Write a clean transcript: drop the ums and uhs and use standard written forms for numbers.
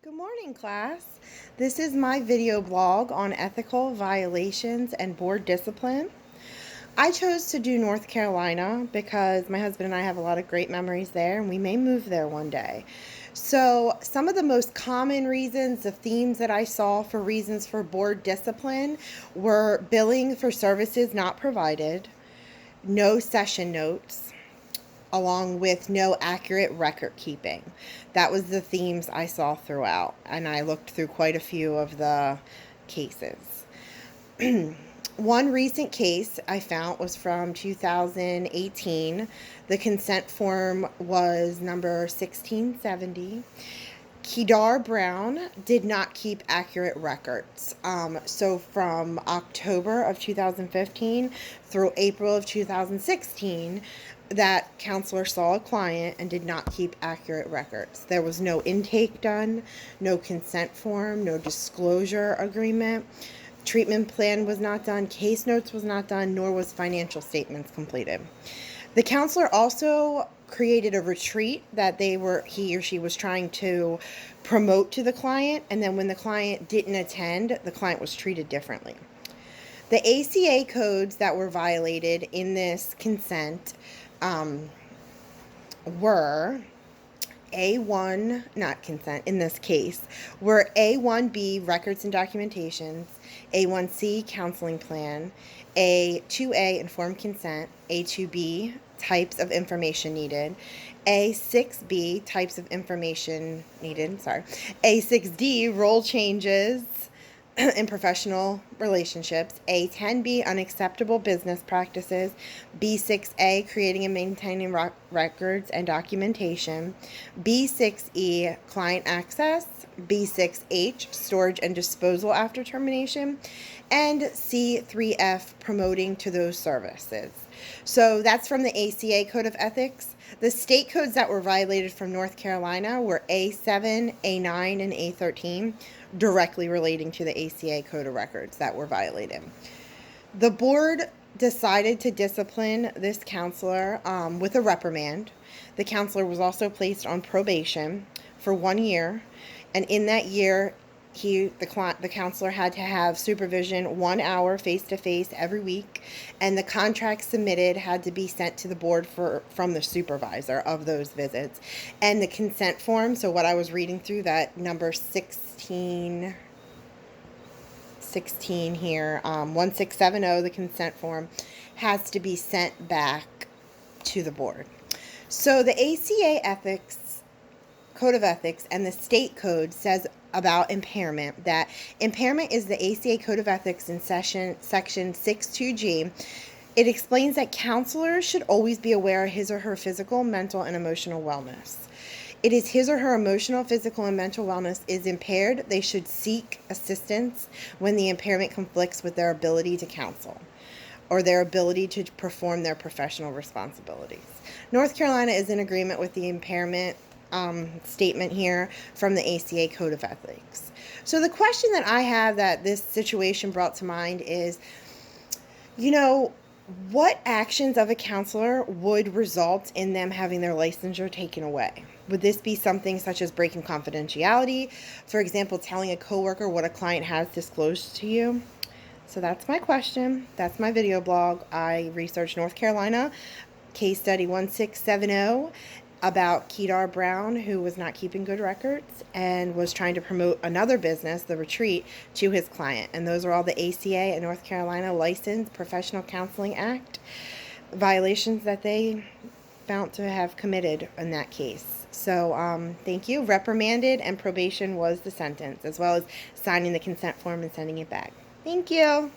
Good morning, class. This is my video blog on ethical violations and board discipline. I chose to do North Carolina because my husband and I have a lot of great memories there, and we may move there one day. So some of the most common reasons, the themes that I saw for reasons for board discipline were billing for services not provided, no session notes, along with no accurate record keeping. That was the themes I saw throughout, and I looked through quite a few of the cases. One recent case I found was from 2018. The consent form was number 1670. Kedar Brown did not keep accurate records. So from October of 2015 through April of 2016, that counselor saw a client and did not keep accurate records. There was no intake done, no consent form, no disclosure agreement. Treatment plan was not done, case notes was not done, nor was financial statements completed. The counselor also created a retreat that he or she was trying to promote to the client, and then when the client didn't attend, the client was treated differently. The ACA codes that were violated in this consent were A1, not consent in this case, were A1B, records and documentations, A1C, counseling plan, A2A, informed consent, A2B, types of information needed, A6B, types of information needed, A6D, role changes in professional relationships, A10B, unacceptable business practices, B6A, creating and maintaining records and documentation, B6E, client access, B6H, storage and disposal after termination, and C3F, promoting to those services. So that's from the ACA Code of Ethics. The state codes that were violated from North Carolina were A7, A9, and A13, directly relating to the ACA Code of Records that were violated. The board decided to discipline this counselor with a reprimand. The counselor was also placed on probation for 1 year, and in that year, the counselor had to have supervision 1 hour face-to-face every week, and the contract submitted had to be sent to the board from the supervisor of those visits. And the consent form, so what I was reading through, that number 16 here, 1670, the consent form, has to be sent back to the board. So the ACA Code of Ethics and the state code says about impairment, that impairment is the ACA Code of Ethics in section 62G. It explains that counselors should always be aware of his or her physical, mental, and emotional wellness. It is his or her emotional, physical, and mental wellness is impaired. They should seek assistance when the impairment conflicts with their ability to counsel or their ability to perform their professional responsibilities. North Carolina is in agreement with the impairment statement here from the ACA Code of Ethics. So the question that I have that this situation brought to mind is, what actions of a counselor would result in them having their licensure taken away? Would this be something such as breaking confidentiality? For example, telling a coworker what a client has disclosed to you? So that's my question. That's my video blog. I researched North Carolina case study 1670 about Kedar Brown, who was not keeping good records and was trying to promote another business, the retreat, to his client. And those are all the ACA and North Carolina Licensed Professional Counseling Act violations that they found to have committed in that case. So thank you. Reprimanded and probation was the sentence, as well as signing the consent form and sending it back. Thank you.